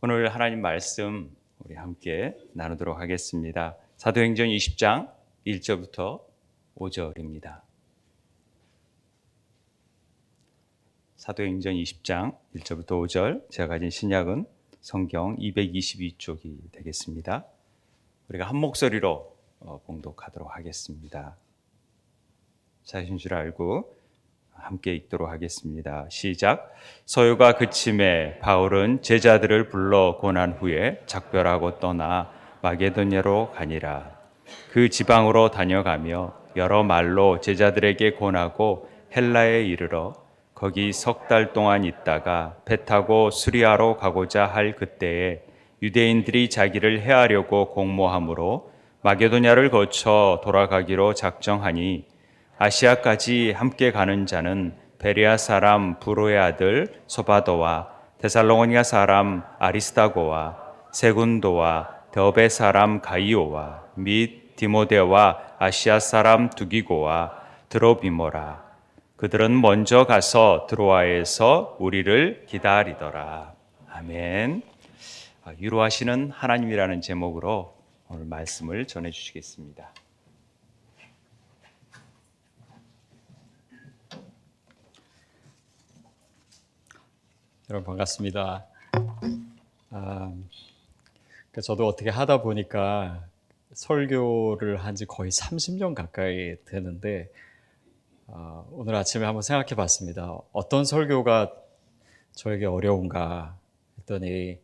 오늘 하나님 말씀 우리 함께 나누도록 하겠습니다. 사도행전 20장 1절부터 5절입니다. 사도행전 20장 1절부터 5절, 제가 가진 신약은 성경 222쪽이 되겠습니다. 우리가 한 목소리로 봉독하도록 하겠습니다. 자신 줄 알고 함께 읽도록 하겠습니다. 시작. 서유가 그침에 바울은 제자들을 불러 고난 후에 작별하고 떠나 마게도냐로 가니라. 그 지방으로 다녀가며 여러 말로 제자들에게 권하고 헬라에 이르러 거기 석 달 동안 있다가 배 타고 수리아로 가고자 할 그때에 유대인들이 자기를 해하려고 공모함으로 마게도냐를 거쳐 돌아가기로 작정하니 아시아까지 함께 가는 자는 베레아 사람 브로의 아들 소바도와 데살로니가 사람 아리스다고와 세군도와 더베 사람 가이오와 및 디모데와 아시아 사람 두기고와 드로비모라. 그들은 먼저 가서 드로아에서 우리를 기다리더라. 아멘. 위로하시는 하나님이라는 제목으로 오늘 말씀을 전해주시겠습니다. 여러분 반갑습니다. 저도 어떻게 하다 보니까 설교를 한 지 거의 30년 가까이 되는데 오늘 아침에 한번 생각해 봤습니다. 어떤 설교가 저에게 어려운가 했더니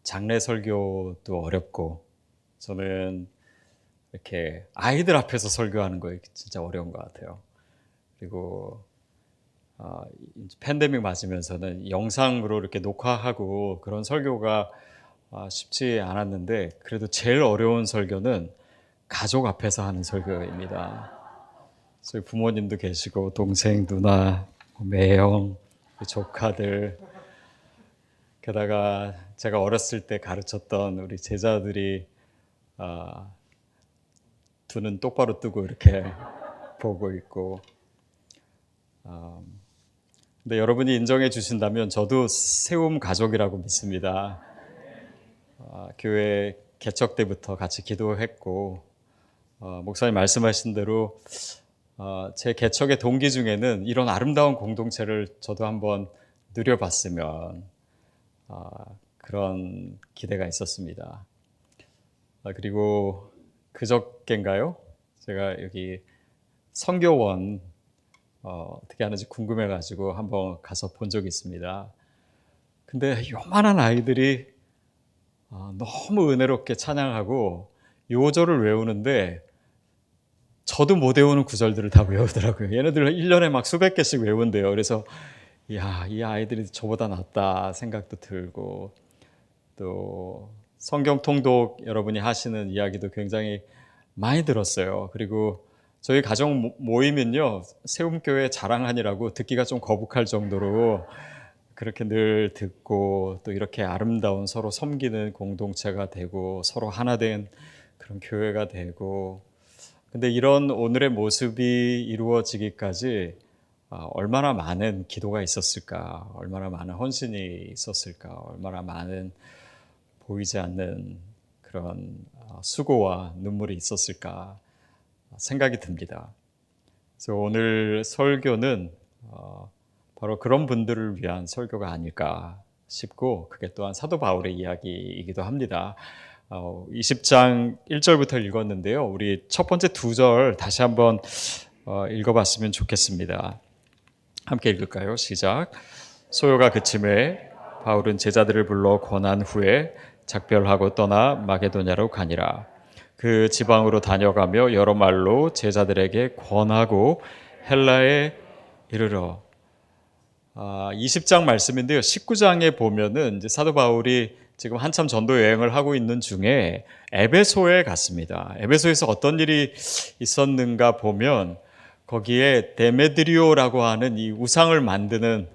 장례 설교도 어렵고, 저는 이렇게 아이들 앞에서 설교하는 거 진짜 어려운 것 같아요. 그리고 팬데믹 맞으면서는 영상으로 이렇게 녹화하고 그런 설교가 쉽지 않았는데, 그래도 제일 어려운 설교는 가족 앞에서 하는 설교입니다. 저희 부모님도 계시고 동생, 누나, 매형, 조카들, 게다가 제가 어렸을 때 가르쳤던 우리 제자들이 두 눈 똑바로 뜨고 이렇게 보고 있고, 근데 여러분이 인정해 주신다면 저도 세움 가족이라고 믿습니다. 교회 개척 때부터 같이 기도했고, 목사님 말씀하신 대로 제 개척의 동기 중에는 이런 아름다운 공동체를 저도 한번 누려봤으면 그런 기대가 있었습니다. 그리고 그저께인가요? 제가 여기 선교원 어떻게 하는지 궁금해가지고 한번 가서 본 적이 있습니다. 근데 요만한 아이들이 너무 은혜롭게 찬양하고 요절을 외우는데 저도 못 외우는 구절들을 다 외우더라고요. 얘네들 1년에 막 수백 개씩 외운대요. 그래서 이야, 이 아이들이 저보다 낫다 생각도 들고, 또 성경 통독 여러분이 하시는 이야기도 굉장히 많이 들었어요. 그리고 저희 가정 모임은요, 세움교회 자랑하니라고 듣기가 좀 거북할 정도로 그렇게 늘 듣고, 또 이렇게 아름다운 서로 섬기는 공동체가 되고 서로 하나 된 그런 교회가 되고, 근데 이런 오늘의 모습이 이루어지기까지 얼마나 많은 기도가 있었을까, 얼마나 많은 헌신이 있었을까, 얼마나 많은 보이지 않는 그런 수고와 눈물이 있었을까 생각이 듭니다. 그래서 오늘 설교는 바로 그런 분들을 위한 설교가 아닐까 싶고, 그게 또한 사도 바울의 이야기이기도 합니다. 20장 1절부터 읽었는데요. 우리 첫 번째 두 절 다시 한번 읽어봤으면 좋겠습니다. 함께 읽을까요? 시작. 소요가 그침에 바울은 제자들을 불러 권한 후에 작별하고 떠나 마게도냐로 가니라. 그 지방으로 다녀가며 여러 말로 제자들에게 권하고 헬라에 이르러. 20장 말씀인데요. 19장에 보면은 이제 사도 바울이 지금 한참 전도 여행을 하고 있는 중에 에베소에 갔습니다. 에베소에서 어떤 일이 있었는가 보면 거기에 데메드리오라고 하는 이 우상을 만드는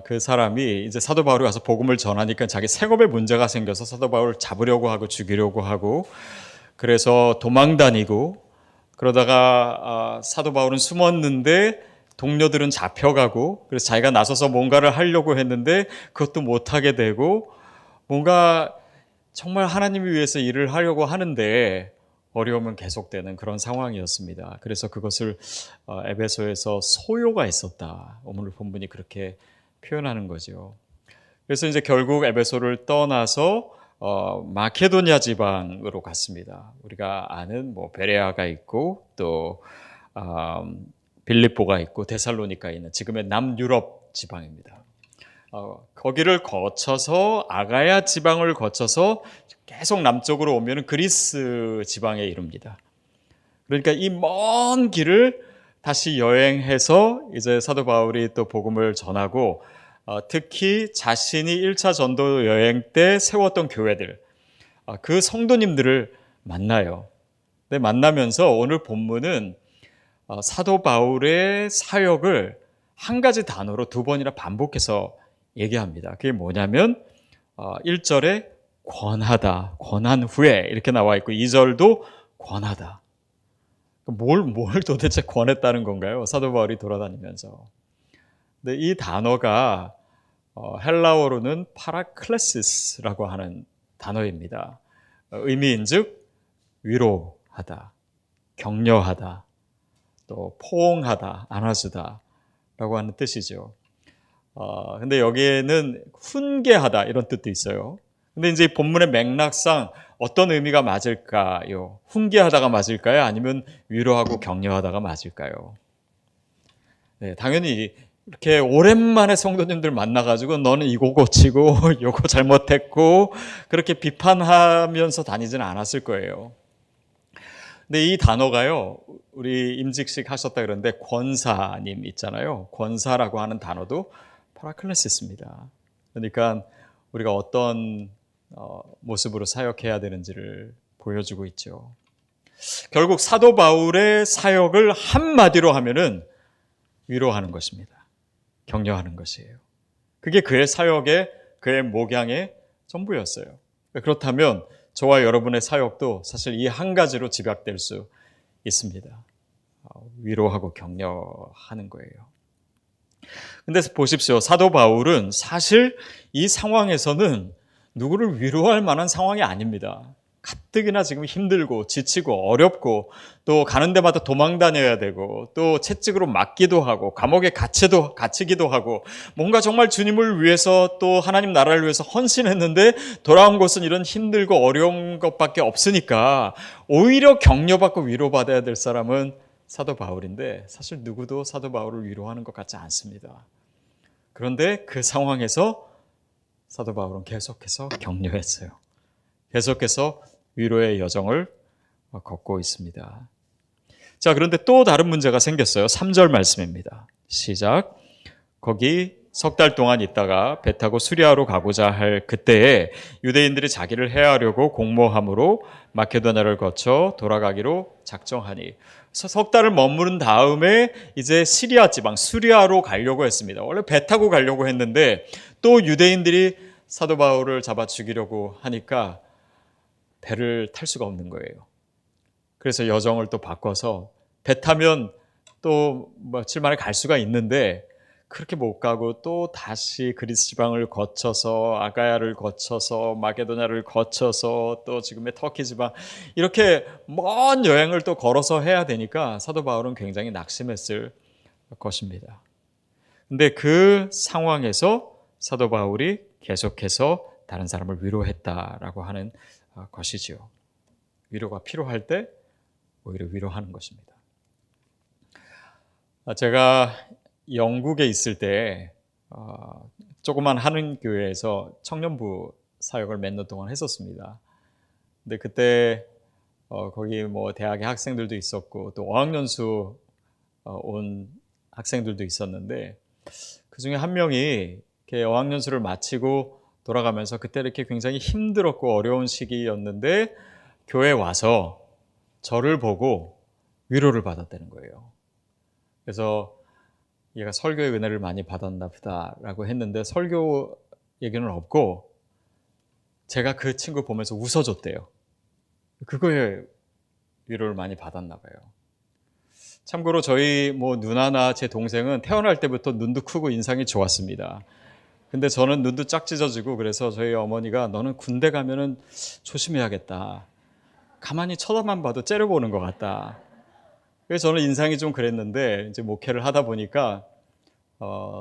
그 사람이 이제 사도 바울이 와서 복음을 전하니까 자기 생업에 문제가 생겨서 사도 바울을 잡으려고 하고 죽이려고 하고, 그래서 도망다니고, 그러다가 사도 바울은 숨었는데 동료들은 잡혀가고, 그래서 자기가 나서서 뭔가를 하려고 했는데 그것도 못하게 되고, 뭔가 정말 하나님을 위해서 일을 하려고 하는데 어려움은 계속되는 그런 상황이었습니다. 그래서 그것을 에베소에서 소요가 있었다. 오늘 본문이 그렇게 표현하는 거죠. 그래서 이제 결국 에베소를 떠나서 마케도니아 지방으로 갔습니다. 우리가 아는 뭐 베레아가 있고 또 빌립보가 있고 데살로니가 있는 지금의 남유럽 지방입니다. 거기를 거쳐서 아가야 지방을 거쳐서 계속 남쪽으로 오면 그리스 지방에 이릅니다. 그러니까 이 먼 길을 다시 여행해서 이제 사도 바울이 또 복음을 전하고 특히 자신이 1차 전도 여행 때 세웠던 교회들, 그 성도님들을 만나요. 근데 만나면서 오늘 본문은 사도 바울의 사역을 한 가지 단어로 두 번이나 반복해서 얘기합니다. 그게 뭐냐면 1절에 권하다, 권한 후에 이렇게 나와 있고 2절도 권하다. 뭘 도대체 권했다는 건가요? 사도 바울이 돌아다니면서. 근데 이 단어가 헬라어로는 파라클레시스라고 하는 단어입니다. 의미인즉 위로하다, 격려하다, 또 포옹하다, 안아주다 라고 하는 뜻이죠. 근데 여기에는 훈계하다 이런 뜻도 있어요. 근데 이제 본문의 맥락상 어떤 의미가 맞을까요? 훈계하다가 맞을까요? 아니면 위로하고 격려하다가 맞을까요? 네, 당연히 이렇게 오랜만에 성도님들 만나가지고 너는 이거 고치고 요거 잘못했고 그렇게 비판하면서 다니지는 않았을 거예요. 근데 이 단어가요, 우리 임직식 하셨다 그러는데 권사님 있잖아요. 권사라고 하는 단어도 파라클레시스입니다. 그러니까 우리가 어떤 모습으로 사역해야 되는지를 보여주고 있죠. 결국 사도 바울의 사역을 한마디로 하면은 위로하는 것입니다. 격려하는 것이에요. 그게 그의 사역의, 그의 목양의 전부였어요. 그렇다면 저와 여러분의 사역도 사실 이 한 가지로 집약될 수 있습니다. 위로하고 격려하는 거예요. 근데 보십시오. 사도 바울은 사실 이 상황에서는 누구를 위로할 만한 상황이 아닙니다. 가뜩이나 지금 힘들고 지치고 어렵고 또 가는 데마다 도망 다녀야 되고 또 채찍으로 맞기도 하고 감옥에 갇히기도 하고 뭔가 정말 주님을 위해서 또 하나님 나라를 위해서 헌신했는데 돌아온 것은 이런 힘들고 어려운 것밖에 없으니까 오히려 격려받고 위로받아야 될 사람은 사도 바울인데 사실 누구도 사도 바울을 위로하는 것 같지 않습니다. 그런데 그 상황에서 사도 바울은 계속해서 격려했어요. 계속해서 위로의 여정을 걷고 있습니다. 자, 그런데 또 다른 문제가 생겼어요. 3절 말씀입니다. 시작. 거기 석 달 동안 있다가 배 타고 수리아로 가고자 할 그때에 유대인들이 자기를 해하려고 공모함으로 마케도냐를 거쳐 돌아가기로 작정하니 석 달을 머무른 다음에 이제 시리아 지방 수리아로 가려고 했습니다. 원래 배 타고 가려고 했는데 또 유대인들이 사도 바울을 잡아 죽이려고 하니까 배를 탈 수가 없는 거예요. 그래서 여정을 또 바꿔서 배 타면 또 며칠 만에 갈 수가 있는데 그렇게 못 가고 또 다시 그리스 지방을 거쳐서 아가야를 거쳐서 마게도냐를 거쳐서 또 지금의 터키 지방 이렇게 먼 여행을 또 걸어서 해야 되니까 사도 바울은 굉장히 낙심했을 것입니다. 근데 그 상황에서 사도 바울이 계속해서 다른 사람을 위로했다라고 하는 것이지요. 위로가 필요할 때 오히려 위로하는 것입니다. 제가 영국에 있을 때 조그만 한인교회에서 청년부 사역을 몇 년 동안 했었습니다. 근데 그때 거기 뭐 대학의 학생들도 있었고 또 어학연수 온 학생들도 있었는데 그 중에 한 명이 이렇게 어학연수를 마치고 돌아가면서 그때 이렇게 굉장히 힘들었고 어려운 시기였는데 교회에 와서 저를 보고 위로를 받았다는 거예요. 그래서 얘가 설교의 은혜를 많이 받았나 보다라고 했는데 설교 얘기는 없고 제가 그 친구 보면서 웃어줬대요. 그거에 위로를 많이 받았나 봐요. 참고로 저희 뭐 누나나 제 동생은 태어날 때부터 눈도 크고 인상이 좋았습니다. 근데 저는 눈도 쫙 찢어지고 그래서 저희 어머니가 너는 군대 가면은 조심해야겠다. 가만히 쳐다만 봐도 째려보는 것 같다. 그래서 저는 인상이 좀 그랬는데 이제 목회를 하다 보니까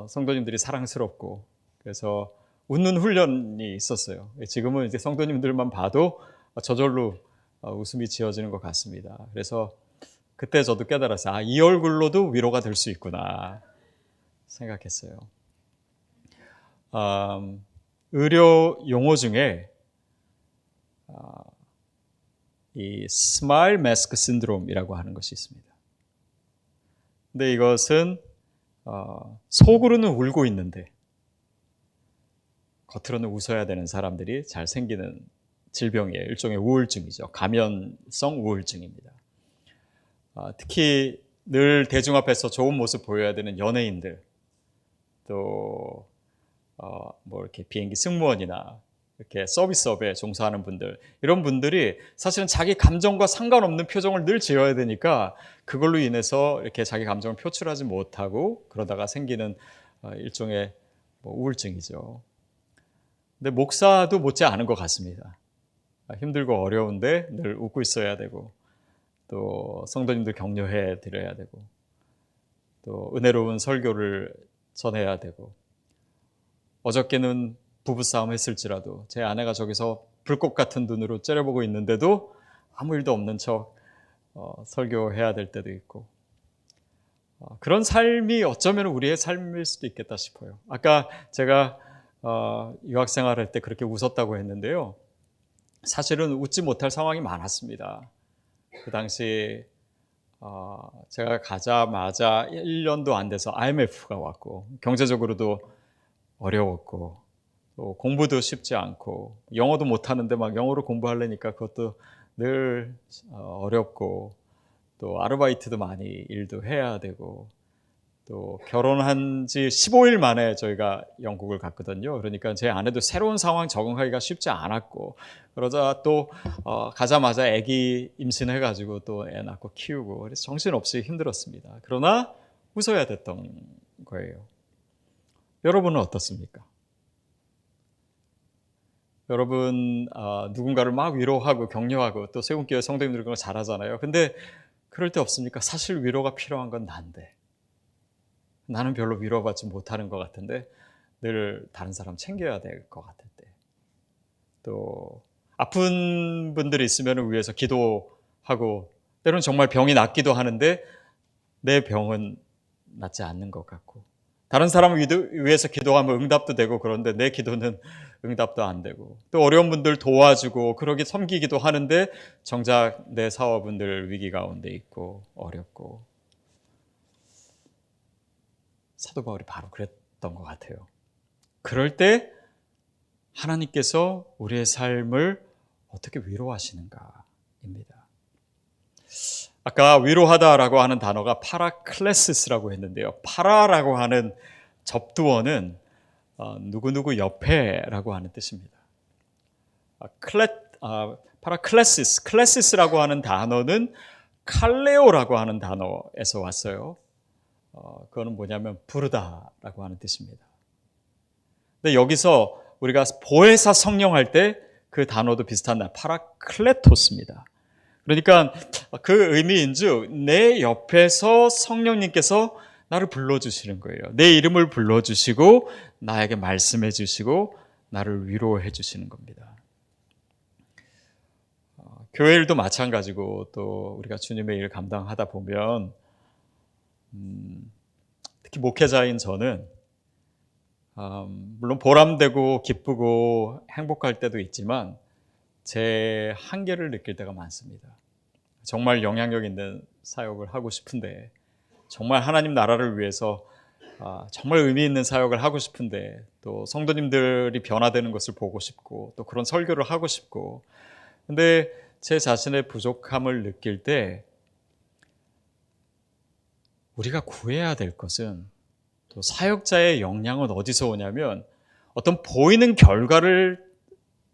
성도님들이 사랑스럽고 그래서 웃는 훈련이 있었어요. 지금은 이제 성도님들만 봐도 저절로 웃음이 지어지는 것 같습니다. 그래서 그때 저도 깨달았어요. 아, 이 얼굴로도 위로가 될 수 있구나 생각했어요. 의료 용어 중에 이 스마일 마스크 신드롬이라고 하는 것이 있습니다. 근데 이것은 속으로는 울고 있는데 겉으로는 웃어야 되는 사람들이 잘 생기는 질병이에요. 일종의 우울증이죠. 감염성 우울증입니다. 특히 늘 대중 앞에서 좋은 모습 보여야 되는 연예인들, 또 뭐 이렇게 비행기 승무원이나 이렇게 서비스업에 종사하는 분들, 이런 분들이 사실은 자기 감정과 상관없는 표정을 늘 지어야 되니까 그걸로 인해서 이렇게 자기 감정을 표출하지 못하고 그러다가 생기는 일종의 우울증이죠. 근데 목사도 못지 않은 것 같습니다. 힘들고 어려운데 늘 웃고 있어야 되고 또 성도님들 격려해 드려야 되고 또 은혜로운 설교를 전해야 되고 어저께는 부부싸움 했을지라도 제 아내가 저기서 불꽃 같은 눈으로 째려보고 있는데도 아무 일도 없는 척 설교해야 될 때도 있고 그런 삶이 어쩌면 우리의 삶일 수도 있겠다 싶어요. 아까 제가 유학생활 할 때 그렇게 웃었다고 했는데요. 사실은 웃지 못할 상황이 많았습니다. 그 당시 제가 가자마자 1년도 안 돼서 IMF가 왔고 경제적으로도 어려웠고 또 공부도 쉽지 않고 영어도 못하는데 막 영어로 공부하려니까 그것도 늘 어렵고 또 아르바이트도 많이 일도 해야 되고 또 결혼한 지 15일 만에 저희가 영국을 갔거든요. 그러니까 제 아내도 새로운 상황 적응하기가 쉽지 않았고 그러자 또 가자마자 아기 임신해가지고 또 애 낳고 키우고 그래서 정신없이 힘들었습니다. 그러나 웃어야 됐던 거예요. 여러분은 어떻습니까? 여러분 누군가를 막 위로하고 격려하고 또 세운교회 성도님들 그런 거 잘하잖아요. 근데 그럴 때 없습니까? 사실 위로가 필요한 건 난데 나는 별로 위로받지 못하는 것 같은데 늘 다른 사람 챙겨야 될 것 같을 때 또 아픈 분들이 있으면 위해서 기도하고 때로는 정말 병이 낫기도 하는데 내 병은 낫지 않는 것 같고 다른 사람을 위해서 기도하면 응답도 되고 그런데 내 기도는 응답도 안 되고 또 어려운 분들 도와주고 그러기 섬기기도 하는데 정작 내 사업은 늘 위기 가운데 있고 어렵고 사도 바울이 바로 그랬던 것 같아요. 그럴 때 하나님께서 우리의 삶을 어떻게 위로하시는가입니다. 아까 위로하다라고 하는 단어가 파라클레시스라고 했는데요. 파라라고 하는 접두어는 누구누구 옆에라고 하는 뜻입니다. 클레시스라고 하는 단어는 칼레오라고 하는 단어에서 왔어요. 그거는 뭐냐면 부르다라고 하는 뜻입니다. 근데 여기서 우리가 보혜사 성령할 때 그 단어도 비슷한 파라클레토스입니다. 그러니까 그 의미인즉 내 옆에서 성령님께서 나를 불러주시는 거예요. 내 이름을 불러주시고 나에게 말씀해 주시고 나를 위로해 주시는 겁니다. 교회 일도 마찬가지고 또 우리가 주님의 일을 감당하다 보면 특히 목회자인 저는 물론 보람되고 기쁘고 행복할 때도 있지만 제 한계를 느낄 때가 많습니다. 정말 영향력 있는 사역을 하고 싶은데 정말 하나님 나라를 위해서 정말 의미 있는 사역을 하고 싶은데 또 성도님들이 변화되는 것을 보고 싶고 또 그런 설교를 하고 싶고 근데 제 자신의 부족함을 느낄 때 우리가 구해야 될 것은 또 사역자의 역량은 어디서 오냐면 어떤 보이는 결과를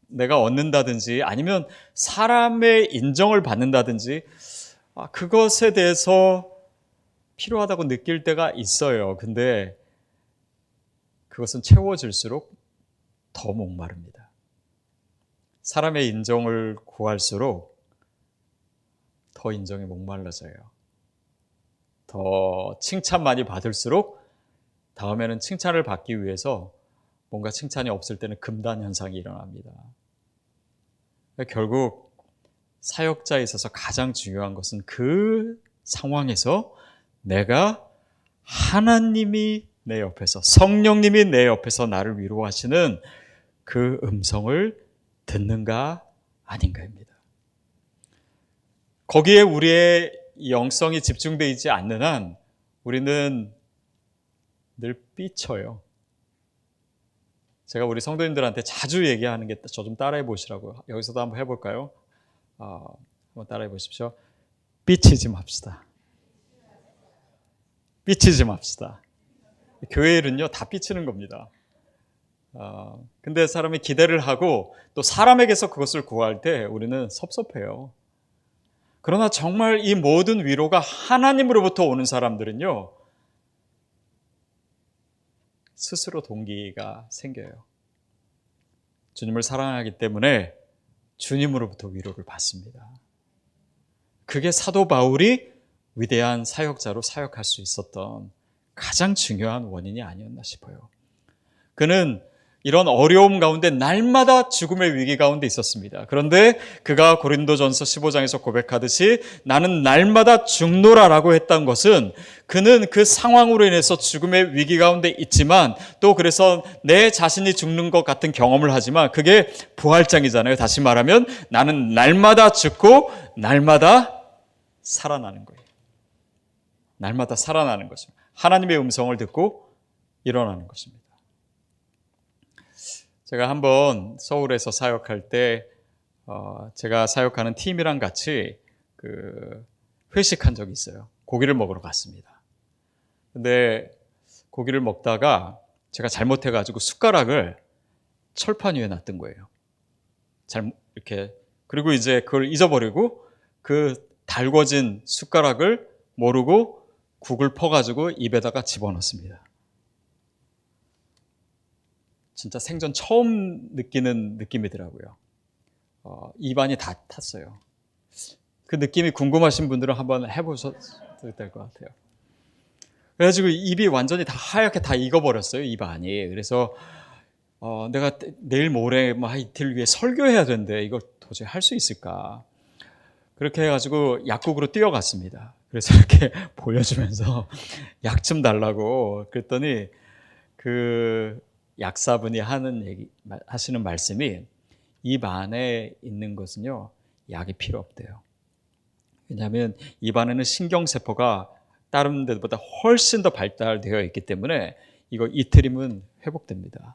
내가 얻는다든지 아니면 사람의 인정을 받는다든지 그것에 대해서 필요하다고 느낄 때가 있어요. 근데 그것은 채워질수록 더 목마릅니다. 사람의 인정을 구할수록 더 인정에 목말라져요. 더 칭찬 많이 받을수록 다음에는 칭찬을 받기 위해서 뭔가 칭찬이 없을 때는 금단 현상이 일어납니다. 결국 사역자에 있어서 가장 중요한 것은 그 상황에서 내가 하나님이 내 옆에서, 성령님이 내 옆에서 나를 위로하시는 그 음성을 듣는가 아닌가입니다. 거기에 우리의 영성이 집중되어 있지 않는 한 우리는 늘 삐쳐요. 제가 우리 성도님들한테 자주 얘기하는 게 저 좀 따라해 보시라고요. 여기서도 한번 해볼까요? 한번 따라해 보십시오. 삐치지 맙시다. 삐치지 맙시다. 교회 일은요, 다 삐치는 겁니다. 근데 사람이 기대를 하고 또 사람에게서 그것을 구할 때 우리는 섭섭해요. 그러나 정말 이 모든 위로가 하나님으로부터 오는 사람들은요, 스스로 동기가 생겨요. 주님을 사랑하기 때문에 주님으로부터 위로를 받습니다. 그게 사도 바울이 위대한 사역자로 사역할 수 있었던 가장 중요한 원인이 아니었나 싶어요. 그는 이런 어려움 가운데 날마다 죽음의 위기 가운데 있었습니다. 그런데 그가 고린도전서 15장에서 고백하듯이 나는 날마다 죽노라라고 했던 것은 그는 그 상황으로 인해서 죽음의 위기 가운데 있지만 또 그래서 내 자신이 죽는 것 같은 경험을 하지만 그게 부활장이잖아요. 다시 말하면 나는 날마다 죽고 날마다 살아나는 거예요. 날마다 살아나는 것입니다. 하나님의 음성을 듣고 일어나는 것입니다. 제가 한번 서울에서 사역할 때 제가 사역하는 팀이랑 같이 회식한 적이 있어요. 고기를 먹으러 갔습니다. 근데 고기를 먹다가 제가 잘못해가지고 숟가락을 철판 위에 놨던 거예요. 이렇게 그리고 이제 그걸 잊어버리고 그 달궈진 숟가락을 모르고 국을 퍼가지고 입에다가 집어넣습니다. 진짜 생전 처음 느끼는 느낌이더라고요. 입안이 다 탔어요. 그 느낌이 궁금하신 분들은 한번 해보셔도 될 것 같아요. 그래가지고 입이 완전히 다 하얗게 다 익어버렸어요, 입안이. 그래서 내가 내일 모레 이틀 위에 설교해야 되는데 이걸 도저히 할 수 있을까? 그렇게 해가지고 약국으로 뛰어갔습니다. 그래서 이렇게 보여주면서 약 좀 달라고 그랬더니 그 약사분이 하시는 말씀이 입 안에 있는 것은요, 약이 필요 없대요. 왜냐하면 입 안에는 신경세포가 다른 데보다 훨씬 더 발달되어 있기 때문에 이거 이틀이면 회복됩니다.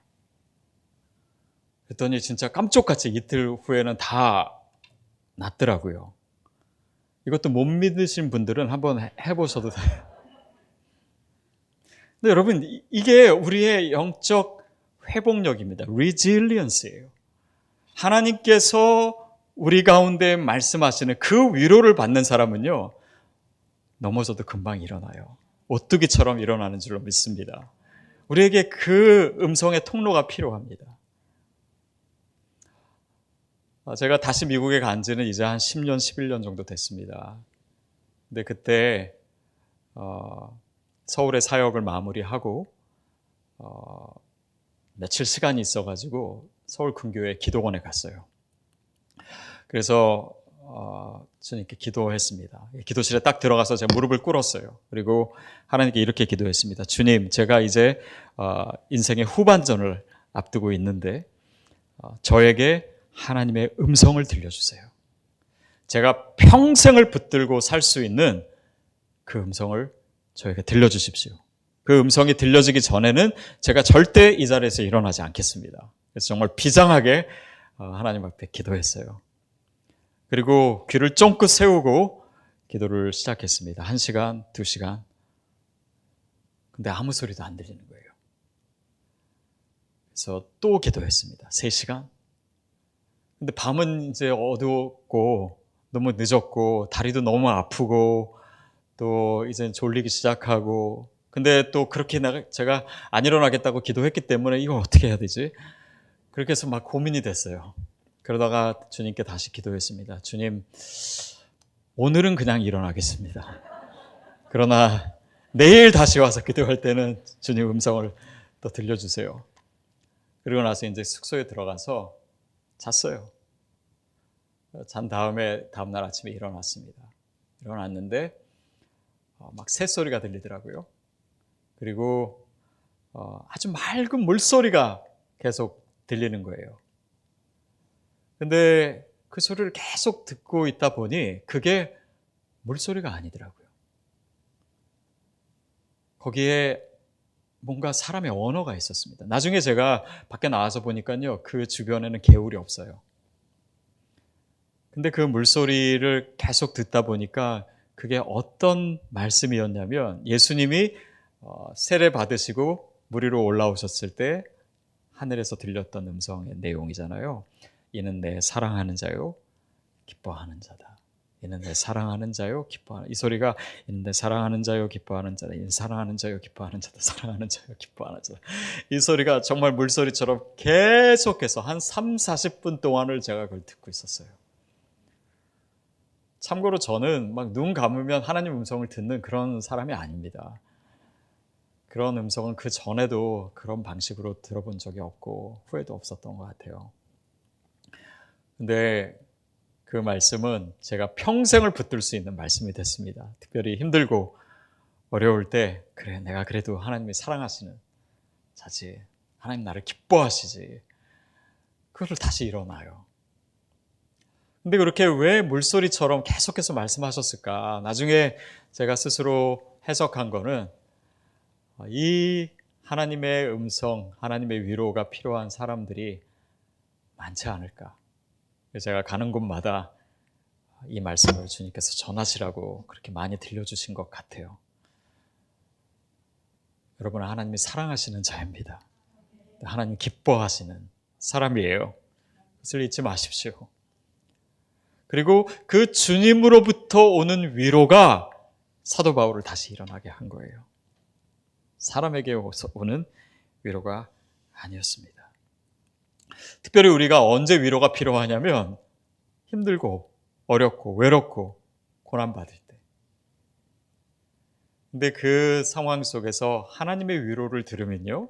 그랬더니 진짜 깜짝같이 이틀 후에는 다 낫더라고요. 이것도 못 믿으신 분들은 한번 해보셔도 돼요. 근데 여러분, 이게 우리의 영적 회복력입니다. resilience예요. 하나님께서 우리 가운데 말씀하시는 그 위로를 받는 사람은요, 넘어져도 금방 일어나요. 오뚜기처럼 일어나는 줄로 믿습니다. 우리에게 그 음성의 통로가 필요합니다. 제가 다시 미국에 간 지는 이제 한 10년, 11년 정도 됐습니다. 근데 그때 서울의 사역을 마무리하고 며칠 시간이 있어가지고 서울 근교의 기도원에 갔어요. 그래서 주님께 기도했습니다. 기도실에 딱 들어가서 제가 무릎을 꿇었어요. 그리고 하나님께 이렇게 기도했습니다. 주님, 제가 이제 인생의 후반전을 앞두고 있는데 저에게 하나님의 음성을 들려주세요. 제가 평생을 붙들고 살 수 있는 그 음성을 저에게 들려주십시오. 그 음성이 들려지기 전에는 제가 절대 이 자리에서 일어나지 않겠습니다. 그래서 정말 비장하게 하나님 앞에 기도했어요. 그리고 귀를 쫑긋 세우고 기도를 시작했습니다. 1시간, 2시간. 근데 아무 소리도 안 들리는 거예요. 그래서 또 기도했습니다. 3시간. 근데 밤은 이제 어두웠고 너무 늦었고 다리도 너무 아프고 또 이제 졸리기 시작하고 근데 또 그렇게 제가 안 일어나겠다고 기도했기 때문에 이거 어떻게 해야 되지? 그렇게 해서 막 고민이 됐어요. 그러다가 주님께 다시 기도했습니다. 주님, 오늘은 그냥 일어나겠습니다. 그러나 내일 다시 와서 기도할 때는 주님 음성을 또 들려주세요. 그리고 나서 이제 숙소에 들어가서 잤어요. 잔 다음에 다음날 아침에 일어났습니다. 일어났는데 막 새소리가 들리더라고요. 그리고 아주 맑은 물소리가 계속 들리는 거예요. 근데 그 소리를 계속 듣고 있다 보니 그게 물소리가 아니더라고요. 거기에 뭔가 사람의 언어가 있었습니다. 나중에 제가 밖에 나와서 보니까요, 그 주변에는 개울이 없어요. 근데 그 물소리를 계속 듣다 보니까 그게 어떤 말씀이었냐면 예수님이 세례 받으시고 물 위로 올라오셨을 때 하늘에서 들렸던 음성의 내용이잖아요. 이는 내 사랑하는 자요 기뻐하는 자다. 이는 내 사랑하는 자요 기뻐하는, 이 소리가 이는 내 사랑하는 자요 기뻐하는 자다. 이는 사랑하는 자요 기뻐하는 자다. 사랑하는 자요 기뻐하는 자다. 이 소리가 정말 물소리처럼 계속해서 한 30-40분 동안을 제가 그걸 듣고 있었어요. 참고로 저는 막 눈 감으면 하나님 음성을 듣는 그런 사람이 아닙니다. 그런 음성은 그 전에도 그런 방식으로 들어본 적이 없고 후회도 없었던 것 같아요. 근데 그 말씀은 제가 평생을 붙들 수 있는 말씀이 됐습니다. 특별히 힘들고 어려울 때 그래, 내가 그래도 하나님이 사랑하시는 자지, 하나님 나를 기뻐하시지, 그거를 다시 일어나요. 근데 그렇게 왜 물소리처럼 계속해서 말씀하셨을까? 나중에 제가 스스로 해석한 거는 이 하나님의 음성, 하나님의 위로가 필요한 사람들이 많지 않을까. 제가 가는 곳마다 이 말씀을 주님께서 전하시라고 그렇게 많이 들려주신 것 같아요. 여러분은 하나님이 사랑하시는 자입니다. 하나님 기뻐하시는 사람이에요. 그것을 잊지 마십시오. 그리고 그 주님으로부터 오는 위로가 사도 바울을 다시 일어나게 한 거예요. 사람에게 오는 위로가 아니었습니다. 특별히 우리가 언제 위로가 필요하냐면 힘들고 어렵고 외롭고 고난받을 때. 근데 그 상황 속에서 하나님의 위로를 들으면요,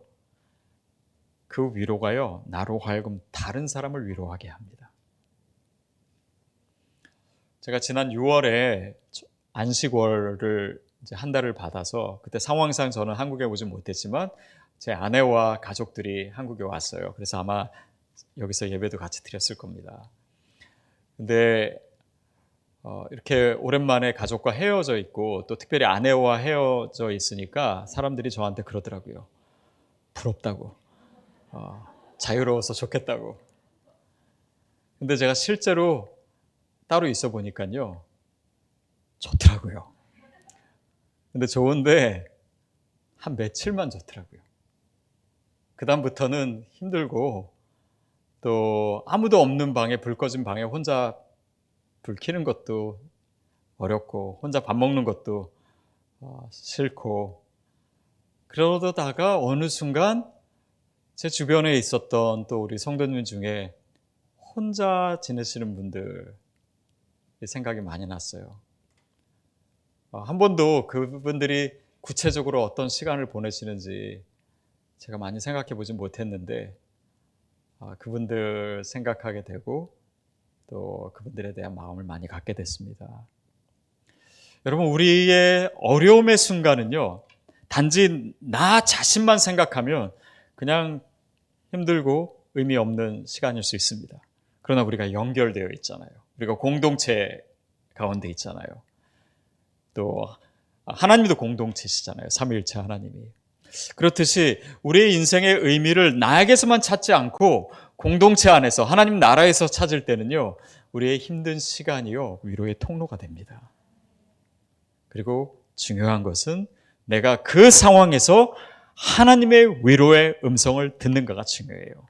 그 위로가요, 나로 하여금 다른 사람을 위로하게 합니다. 제가 지난 6월에 안식월을 이제 한 달을 받아서, 그때 상황상 저는 한국에 오지 못했지만 제 아내와 가족들이 한국에 왔어요. 그래서 아마 여기서 예배도 같이 드렸을 겁니다. 근데 이렇게 오랜만에 가족과 헤어져 있고 또 특별히 아내와 헤어져 있으니까 사람들이 저한테 그러더라고요. 부럽다고, 자유로워서 좋겠다고. 근데 제가 실제로 따로 있어 보니까요, 좋더라고요. 근데 좋은데 한 며칠만 좋더라고요. 그 다음부터는 힘들고, 또 아무도 없는 방에, 불 꺼진 방에 혼자 불 켜는 것도 어렵고, 혼자 밥 먹는 것도 싫고, 그러다가 어느 순간 제 주변에 있었던 또 우리 성도님 중에 혼자 지내시는 분들 생각이 많이 났어요. 한 번도 그분들이 구체적으로 어떤 시간을 보내시는지 제가 많이 생각해 보진 못했는데, 그분들 생각하게 되고 또 그분들에 대한 마음을 많이 갖게 됐습니다. 여러분, 우리의 어려움의 순간은요, 단지 나 자신만 생각하면 그냥 힘들고 의미 없는 시간일 수 있습니다. 그러나 우리가 연결되어 있잖아요. 우리가 공동체 가운데 있잖아요. 또 하나님도 공동체시잖아요. 삼위일체 하나님이. 그렇듯이 우리의 인생의 의미를 나에게서만 찾지 않고 공동체 안에서, 하나님 나라에서 찾을 때는요, 우리의 힘든 시간이요, 위로의 통로가 됩니다. 그리고 중요한 것은 내가 그 상황에서 하나님의 위로의 음성을 듣는가가 중요해요.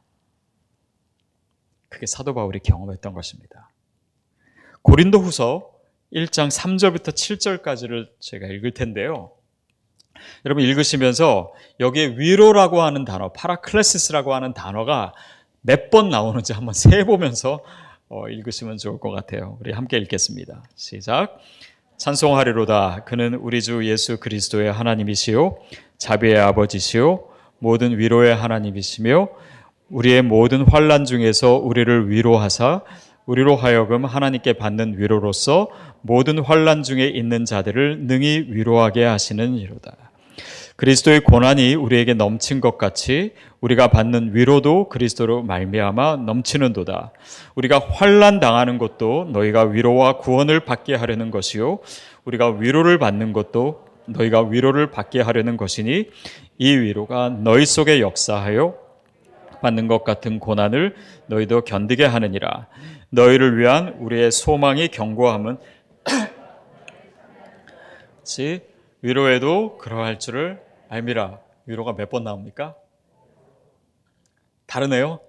그게 사도 바울이 경험했던 것입니다. 고린도후서 1장 3절부터 7절까지를 제가 읽을 텐데요. 여러분 읽으시면서 여기에 위로라고 하는 단어, 파라클레시스라고 하는 단어가 몇 번 나오는지 한번 세보면서 읽으시면 좋을 것 같아요. 우리 함께 읽겠습니다. 시작. 찬송하리로다. 그는 우리 주 예수 그리스도의 하나님이시요 자비의 아버지시요 모든 위로의 하나님이시며 우리의 모든 환난 중에서 우리를 위로하사 우리로 하여금 하나님께 받는 위로로서 모든 환난 중에 있는 자들을 능히 위로하게 하시는 이로다. 그리스도의 고난이 우리에게 넘친 것 같이 우리가 받는 위로도 그리스도로 말미암아 넘치는도다. 우리가 환난 당하는 것도 너희가 위로와 구원을 받게 하려는 것이요 우리가 위로를 받는 것도 너희가 위로를 받게 하려는 것이니 이 위로가 너희 속에 역사하여 받는 것 같은 고난을 너희도 견디게 하느니라. 너희를 위한 우리의 소망이 견고함은 같이 위로에도 그러할 줄을 알미라. 위로가 몇 번 나옵니까? 다르네요.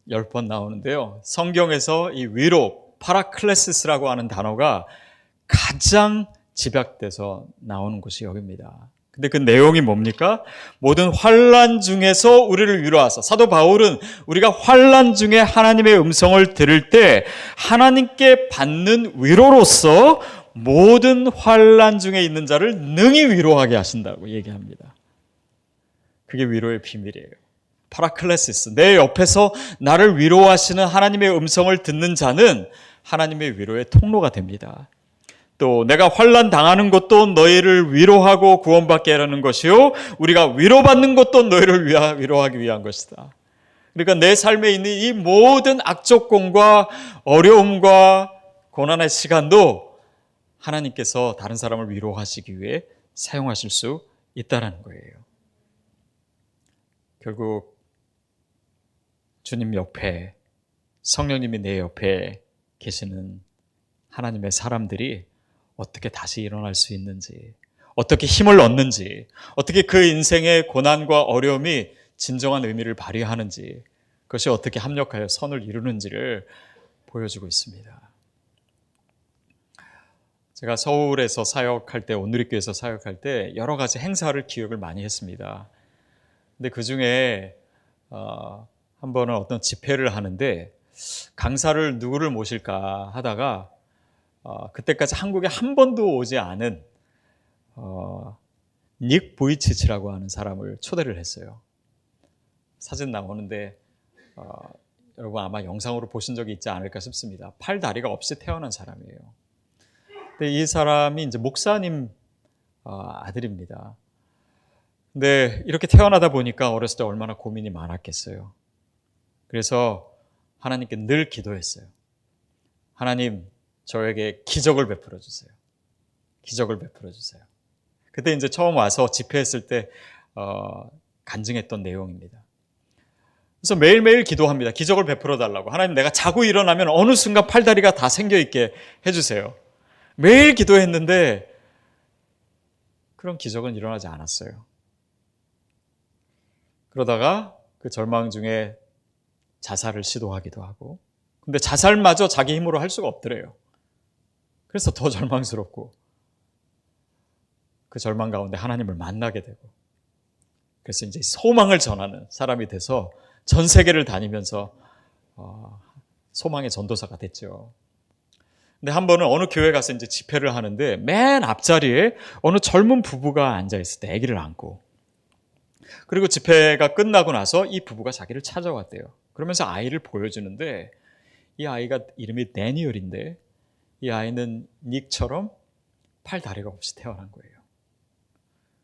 10번 나오는데요. 성경에서 이 위로, 파라클레시스라고 하는 단어가 가장 집약돼서 나오는 곳이 여기입니다. 근데 그 내용이 뭡니까? 모든 환난 중에서 우리를 위로하사. 사도 바울은 우리가 환난 중에 하나님의 음성을 들을 때 하나님께 받는 위로로서 모든 환난 중에 있는 자를 능히 위로하게 하신다고 얘기합니다. 그게 위로의 비밀이에요. 파라클레시스. 내 옆에서 나를 위로하시는 하나님의 음성을 듣는 자는 하나님의 위로의 통로가 됩니다. 또 내가 환난 당하는 것도 너희를 위로하고 구원받게 하라는 것이요 우리가 위로받는 것도 너희를 위로하기 위한 것이다. 그러니까 내 삶에 있는 이 모든 악조건과 어려움과 고난의 시간도 하나님께서 다른 사람을 위로하시기 위해 사용하실 수 있다는 거예요. 결국 주님 옆에 성령님이 내 옆에 계시는 하나님의 사람들이 어떻게 다시 일어날 수 있는지, 어떻게 힘을 얻는지, 어떻게 그 인생의 고난과 어려움이 진정한 의미를 발휘하는지, 그것이 어떻게 합력하여 선을 이루는지를 보여주고 있습니다. 제가 서울에서 사역할 때, 온누리교회에서 사역할 때 여러 가지 행사를 기획을 많이 했습니다. 근데 그 중에 한 번은 어떤 집회를 하는데 강사를 누구를 모실까 하다가 그때까지 한국에 한 번도 오지 않은 닉 보이치치라고 하는 사람을 초대를 했어요. 사진 나오는데 여러분 아마 영상으로 보신 적이 있지 않을까 싶습니다. 팔 다리가 없이 태어난 사람이에요. 근데 이 사람이 이제 목사님 아들입니다. 근데 이렇게 태어나다 보니까 어렸을 때 얼마나 고민이 많았겠어요. 그래서 하나님께 늘 기도했어요. 하나님, 저에게 기적을 베풀어 주세요. 기적을 베풀어 주세요. 그때 이제 처음 와서 집회했을 때 간증했던 내용입니다. 그래서 매일매일 기도합니다. 기적을 베풀어 달라고. 하나님, 내가 자고 일어나면 어느 순간 팔다리가 다 생겨 있게 해주세요. 매일 기도했는데 그런 기적은 일어나지 않았어요. 그러다가 그 절망 중에 자살을 시도하기도 하고, 근데 자살마저 자기 힘으로 할 수가 없더래요. 그래서 더 절망스럽고, 그 절망 가운데 하나님을 만나게 되고, 그래서 이제 소망을 전하는 사람이 돼서 전 세계를 다니면서 소망의 전도사가 됐죠. 근데 한 번은 어느 교회 가서 이제 집회를 하는데 맨 앞자리에 어느 젊은 부부가 앉아 있을 때 아기를 안고, 그리고 집회가 끝나고 나서 이 부부가 자기를 찾아왔대요. 그러면서 아이를 보여주는데 이 아이가 이름이 데니얼인데 이 아이는 닉처럼 팔 다리가 없이 태어난 거예요.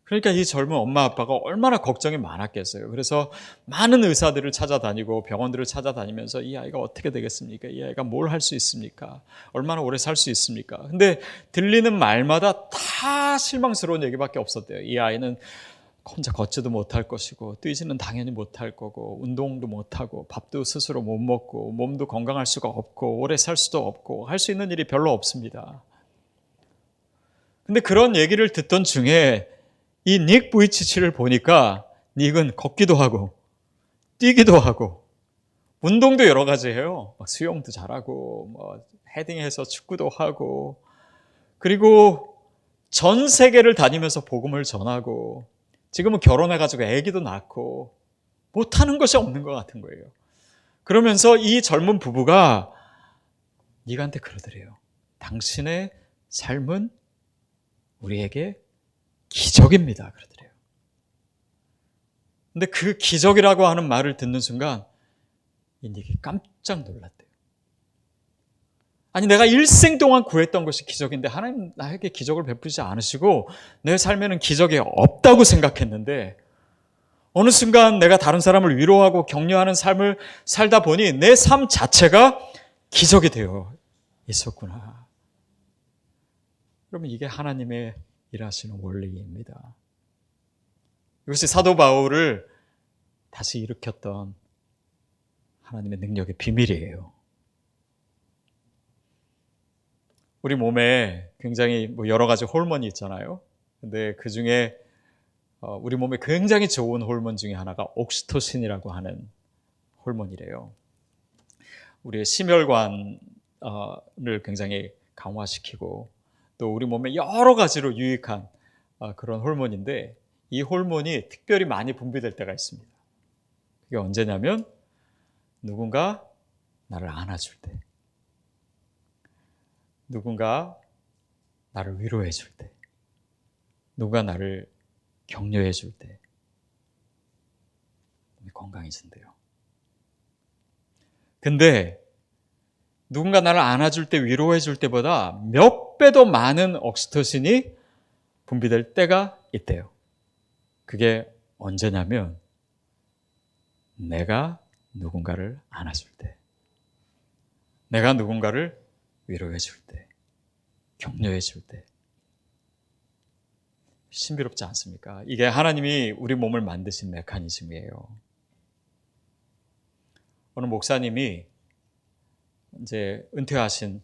그러니까 이 젊은 엄마 아빠가 얼마나 걱정이 많았겠어요. 그래서 많은 의사들을 찾아다니고 병원들을 찾아다니면서 이 아이가 어떻게 되겠습니까? 이 아이가 뭘 할 수 있습니까? 얼마나 오래 살 수 있습니까? 근데 들리는 말마다 다 실망스러운 얘기밖에 없었대요. 이 아이는 혼자 걷지도 못할 것이고 뛰지는 당연히 못할 거고 운동도 못하고 밥도 스스로 못 먹고 몸도 건강할 수가 없고 오래 살 수도 없고 할 수 있는 일이 별로 없습니다. 근데 그런 얘기를 듣던 중에 이 닉 부이치치를 보니까 닉은 걷기도 하고 뛰기도 하고 운동도 여러 가지 해요. 막 수영도 잘하고 뭐 헤딩해서 축구도 하고, 그리고 전 세계를 다니면서 복음을 전하고 지금은 결혼해가지고 아기도 낳고 못하는 것이 없는 것 같은 거예요. 그러면서 이 젊은 부부가 니가한테 그러더래요. 당신의 삶은 우리에게 기적입니다. 그러더래요. 근데 그 기적이라고 하는 말을 듣는 순간 니가 깜짝 놀랐대요. 아니 내가 일생 동안 구했던 것이 기적인데 하나님 나에게 기적을 베푸지 않으시고 내 삶에는 기적이 없다고 생각했는데 어느 순간 내가 다른 사람을 위로하고 격려하는 삶을 살다 보니 내 삶 자체가 기적이 되어 있었구나. 그러면 이게 하나님의 일하시는 원리입니다. 이것이 사도 바울을 다시 일으켰던 하나님의 능력의 비밀이에요. 우리 몸에 굉장히 여러 가지 호르몬이 있잖아요. 근데 그 중에 우리 몸에 굉장히 좋은 호르몬 중에 하나가 옥시토신이라고 하는 호르몬이래요. 우리의 심혈관을 굉장히 강화시키고 또 우리 몸에 여러 가지로 유익한 그런 호르몬인데 이 호르몬이 특별히 많이 분비될 때가 있습니다. 그게 언제냐면 누군가 나를 안아줄 때, 누군가 나를 위로해 줄 때, 누가 나를 격려해 줄 때 건강해진대요. 근데 누군가 나를 안아줄 때, 위로해 줄 때보다 몇 배 더 많은 옥시토신이 분비될 때가 있대요. 그게 언제냐면 내가 누군가를 안아줄 때, 내가 누군가를 위로해 줄 때, 격려해 줄 때. 신비롭지 않습니까? 이게 하나님이 우리 몸을 만드신 메커니즘이에요. 어느 목사님이 이제 은퇴하신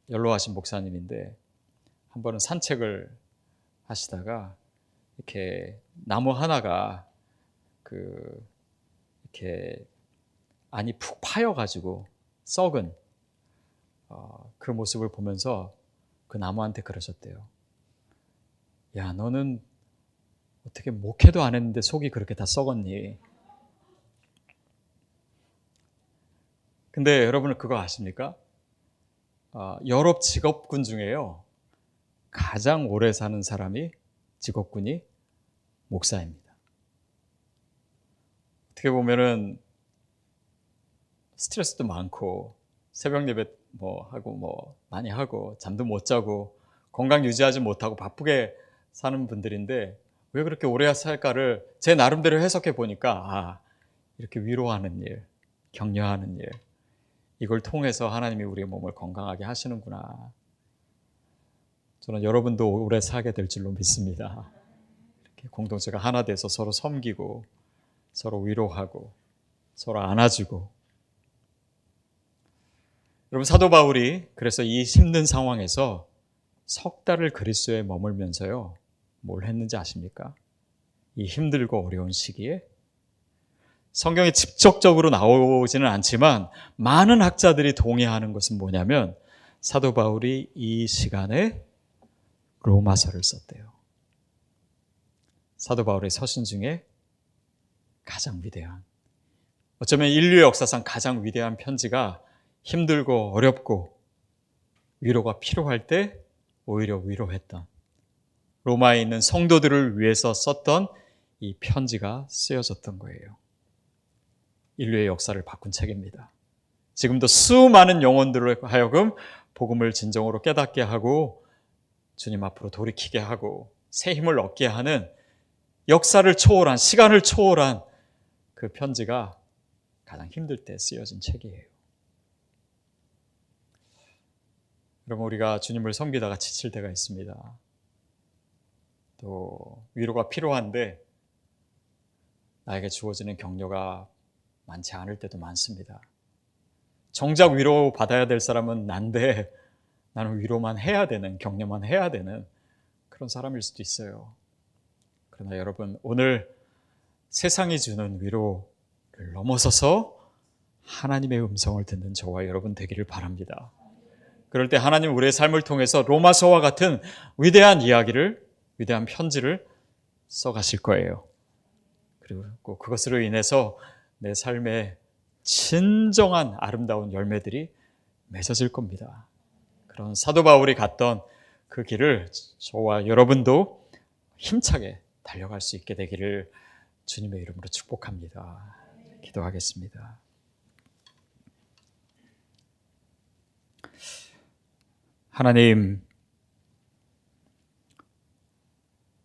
연로하신 목사님인데 한 번은 산책을 하시다가 이렇게 나무 하나가 이렇게 안이 푹 파여가지고 썩은 그 모습을 보면서 그 나무한테 그러셨대요. 야, 너는 어떻게 목회도 안 했는데 속이 그렇게 다 썩었니? 근데 여러분은 그거 아십니까? 여러 직업군 중에요. 가장 오래 사는 사람이 직업군이 목사입니다. 어떻게 보면은 스트레스도 많고 새벽 예배 하고 많이 하고 잠도 못 자고 건강 유지하지 못하고 바쁘게 사는 분들인데 왜 그렇게 오래 살까를 제 나름대로 해석해 보니까 이렇게 위로하는 일, 격려하는 일, 이걸 통해서 하나님이 우리의 몸을 건강하게 하시는구나. 저는 여러분도 오래 살게 될 줄로 믿습니다. 이렇게 공동체가 하나 돼서 서로 섬기고 서로 위로하고 서로 안아주고. 여러분 사도 바울이 그래서 이 힘든 상황에서 석 달을 그리스도에 머물면서요. 뭘 했는지 아십니까? 이 힘들고 어려운 시기에 성경에 직접적으로 나오지는 않지만 많은 학자들이 동의하는 것은 뭐냐면 사도 바울이 이 시간에 로마서를 썼대요. 사도 바울의 서신 중에 가장 위대한, 어쩌면 인류 역사상 가장 위대한 편지가 힘들고 어렵고 위로가 필요할 때 오히려 위로했던, 로마에 있는 성도들을 위해서 썼던 이 편지가 쓰여졌던 거예요. 인류의 역사를 바꾼 책입니다. 지금도 수많은 영혼들로 하여금 복음을 진정으로 깨닫게 하고 주님 앞으로 돌이키게 하고 새 힘을 얻게 하는 역사를 초월한, 시간을 초월한 그 편지가 가장 힘들 때 쓰여진 책이에요. 여러분, 우리가 주님을 섬기다가 지칠 때가 있습니다. 또 위로가 필요한데 나에게 주어지는 격려가 많지 않을 때도 많습니다. 정작 위로 받아야 될 사람은 난데 나는 위로만 해야 되는, 격려만 해야 되는 그런 사람일 수도 있어요. 그러나 여러분, 오늘 세상이 주는 위로를 넘어서서 하나님의 음성을 듣는 저와 여러분 되기를 바랍니다. 그럴 때 하나님 우리의 삶을 통해서 로마서와 같은 위대한 이야기를, 위대한 편지를 써가실 거예요. 그리고 그것으로 인해서 내 삶에 진정한 아름다운 열매들이 맺어질 겁니다. 그런 사도 바울이 갔던 그 길을 저와 여러분도 힘차게 달려갈 수 있게 되기를 주님의 이름으로 축복합니다. 기도하겠습니다. 하나님,